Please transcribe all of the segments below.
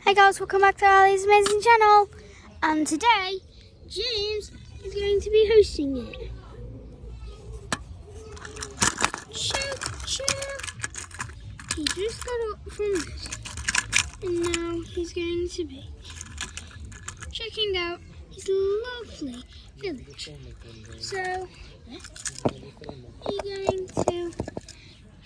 Hi guys, welcome back to Ali's amazing channel. And today, James is going to be hosting it. Choo. He just got up from it, and now he's going to be checking out his lovely village. So, he's going to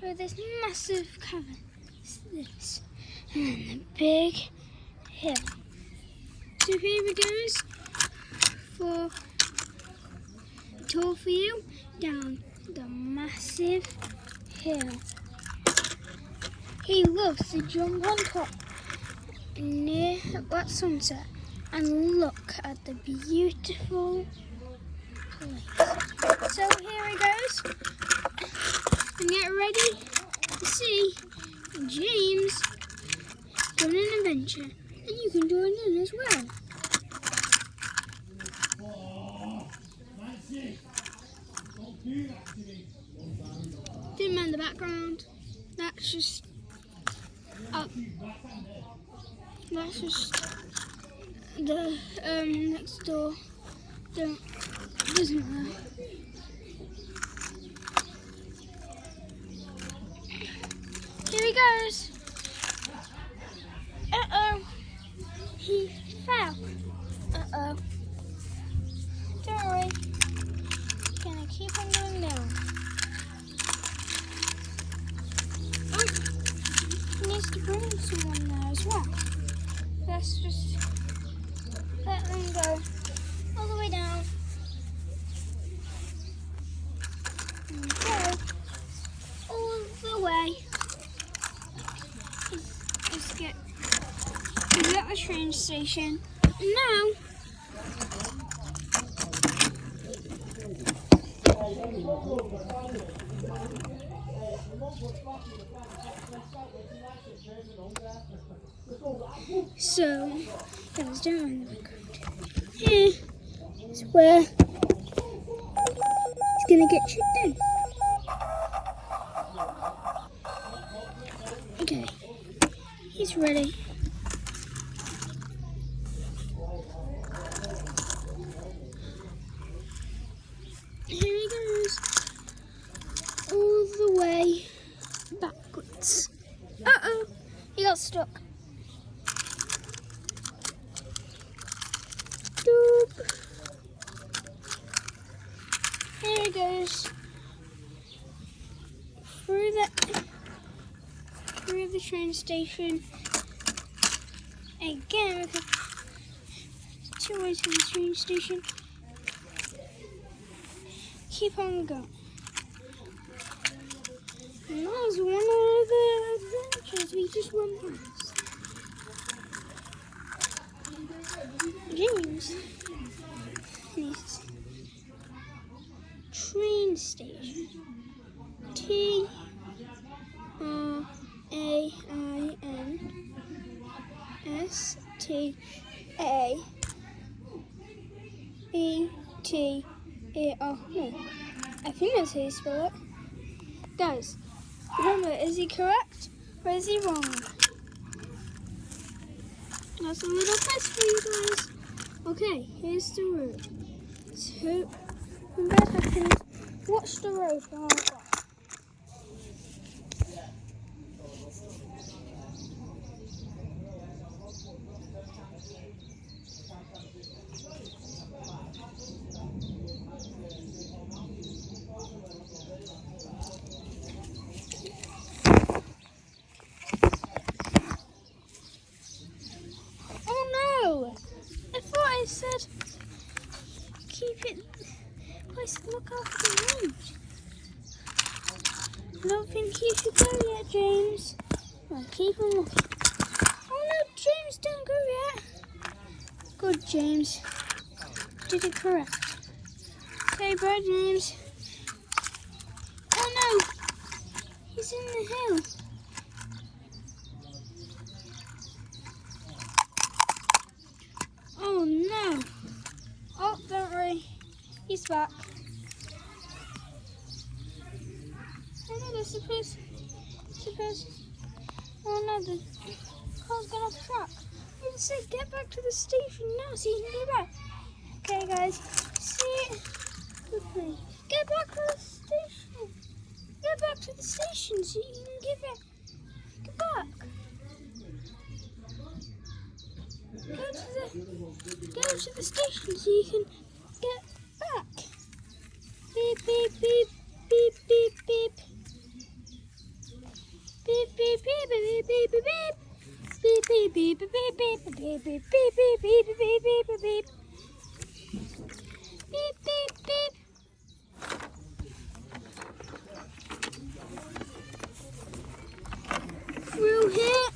show this massive cavern. This. And then the big hill. So here we goes for a tour for you down the massive hill. He loves to jump on top near at sunset and look at the beautiful place. So here he goes, and get ready to see James doing an adventure, and you can join in as well. Didn't mind the background. That's just the next door. Doesn't matter. Here he goes. He fell. Don't worry. Gonna keep on going down. Oh, he needs to bring someone there as well. Let's just let them go all the way down. And go all the way. He's at the train station. Now, so, guys, don't mind the background. Here is where he's gonna get checked in. Okay, he's ready. Here he goes, all the way backwards. He got stuck. Doop. Here he goes, through the train station. Again, two ways to the train station. Keep on going. And that was one of the adventures we just went past. James. Train station. Train. No, I think that's how you spell it. Guys, remember, is he correct or is he wrong? That's a little test for you guys. Okay, here's the road. So, when that happens, watch the road while I go. I said keep it. I said look after the road. I don't think you should go yet, James. Well, keep on looking. Oh no, James, don't go yet. Good, James. Did it correct. Okay, bye, James. Oh no, he's in the hill. Oh no! Oh, don't worry, he's back. Oh no, they're supposed. Oh no, the car's gone off track. You just say get back to the station now so you can get back. Okay, guys, see it with me. Get back to the station. Get back to the station so you can get back. Get back. Go to the station so you can get back. Beep, beep, beep, beep, beep, beep. Beep, beep, beep, beep, beep, beep, beep. Beep, beep, beep, beep, beep, beep, beep, beep, beep, beep, beep, beep, beep, beep, beep. Beep, beep, beep. Through here.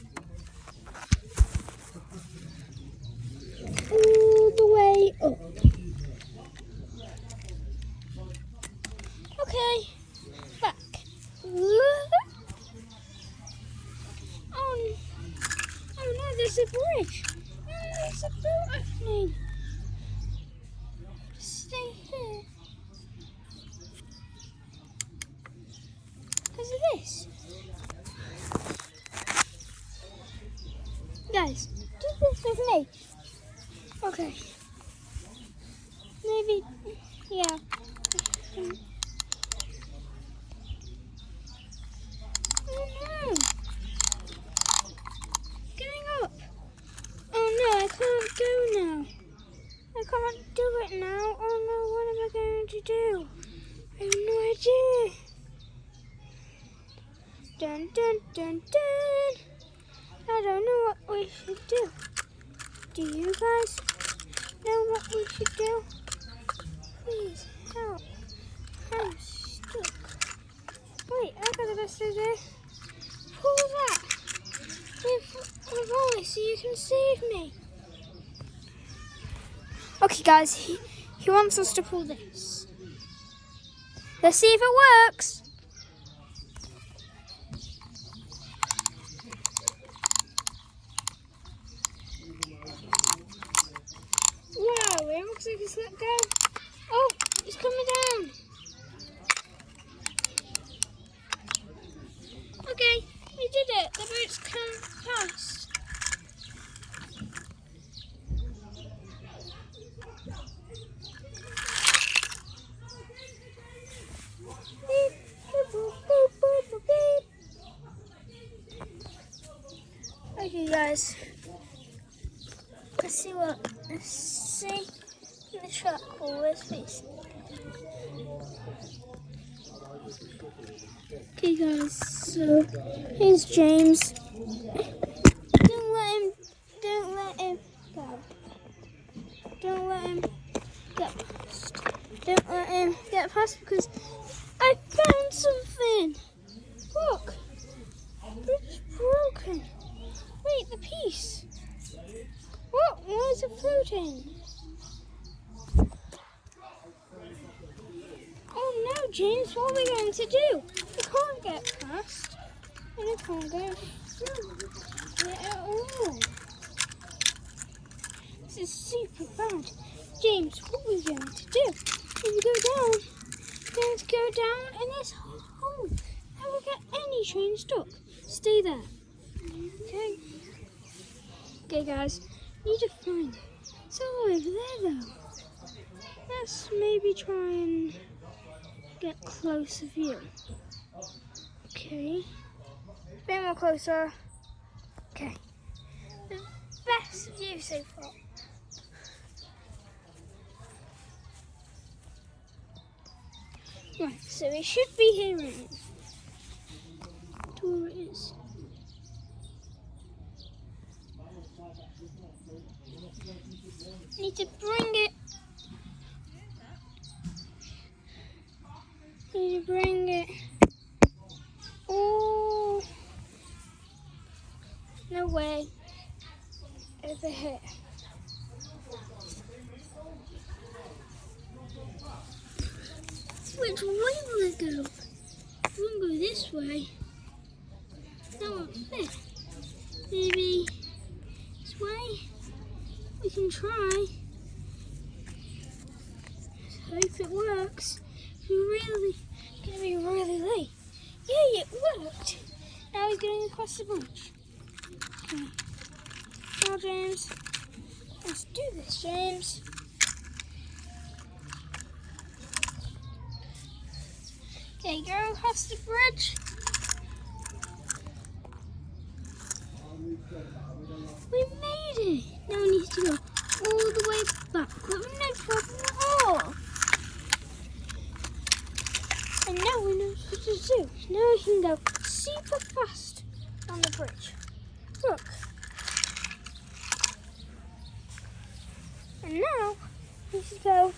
All the way up. Okay. Back. Oh no, there's a bridge. No, there's a boat opening. Stay here. Because of this. Guys, do this with me. Okay. Maybe, yeah. Oh no. Getting up. Oh no, I can't go now. I can't do it now. Oh no, what am I going to do? I have no idea. Dun dun dun dun. I don't know what we should do. Do you guys know what we should do? Please help. I'm stuck. Wait, I got the best idea. Pull that with Ollie so you can save me. Okay guys, he wants us to pull this. Let's see if it works. Wow, it looks like it's let go. Oh, it's coming down. Okay, we did it. The boat's come past. Okay, guys. Let's see the truck always facing. Okay, guys. So here's James. Don't let him go. Don't let him get past. Don't let him get past because I found something. Look, it's broken. Wait, the piece. What? Why is it floating? Oh no, James, what are we going to do? We can't get past. And I can't go through it at all. This is super bad. James, what are we going to do? If we go down, we're going to go down in this hole. How will get any train stuck? Stay there. Okay. Okay, guys. Need to find it. It's all over there, though. Let's maybe try and get closer view. Okay. A bit more closer. Okay. The best view so far. Right, so it should be here right now. To where it is. Need to bring it. Need to bring it. Oh, no way. Over here. Which way will it go? It won't go this way. That won't fit. Maybe this way. We can try. Let's hope it works. We're gonna be really late. Yay, it worked. Now we're going across the bridge. Okay. Come on, James. Let's do this, James. Okay, go across the bridge. We made it. Now we need to go all the way back with no problem at all. And now we know what to do. Now we can go super fast on the bridge. Look. And now we should go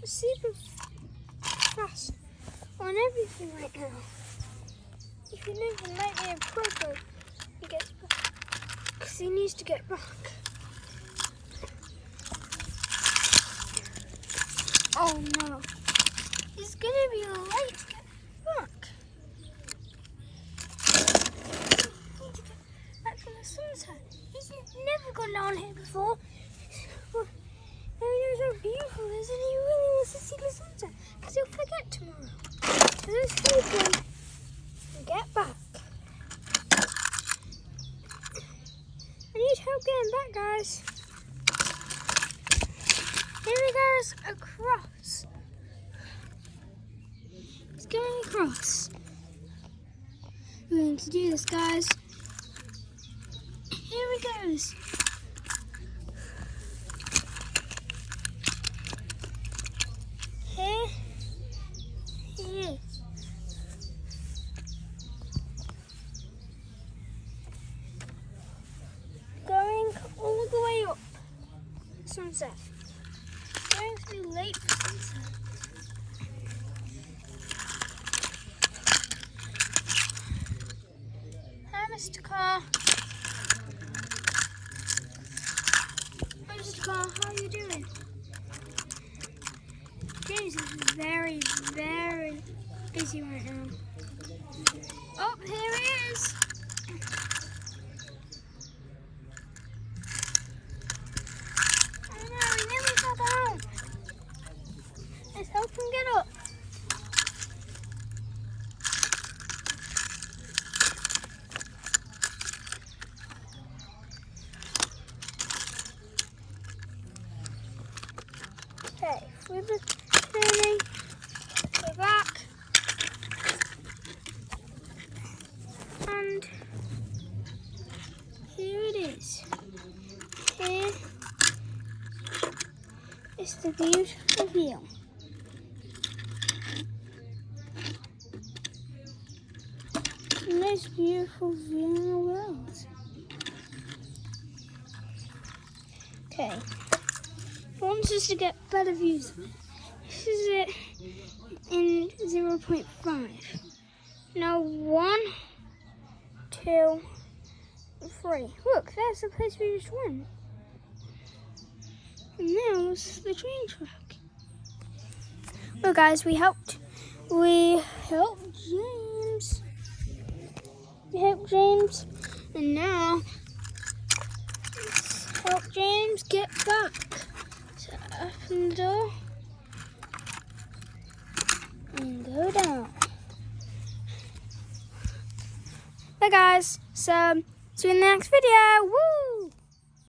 super fast on everything right now. If you leave the Lightning Program, he gets back. Because he needs to get back. Oh no. He's going to be late to get back. We need to get back to the sunset. He's never gone down here before. And he knows how beautiful it is, and he really wants to see the sunset. Because he'll forget tomorrow. So let's help him get back. I need help getting back, guys. Here he goes across. He's going across. We're going to do this, guys. Here he goes. Here he is. Going all the way up. Sunset. Going to be late for sunset. Hi, Mr. Carr. Hi, Mr. Carr. How are you doing? James is very, very busy right now. Oh, here he is. Let's help him get up. Okay, with the turning, we're back. And here it is. Here is the beautiful view. The most beautiful view in the world. Okay, wants us to get better views. This is it in 0.5. Now 1, 2, 3. Look, that's the place we just went. And there's the train track. Well, guys, we helped James. We helped James, and now let's help James get back. So open the door and go down. Bye, guys. So see you in the next video. Woo!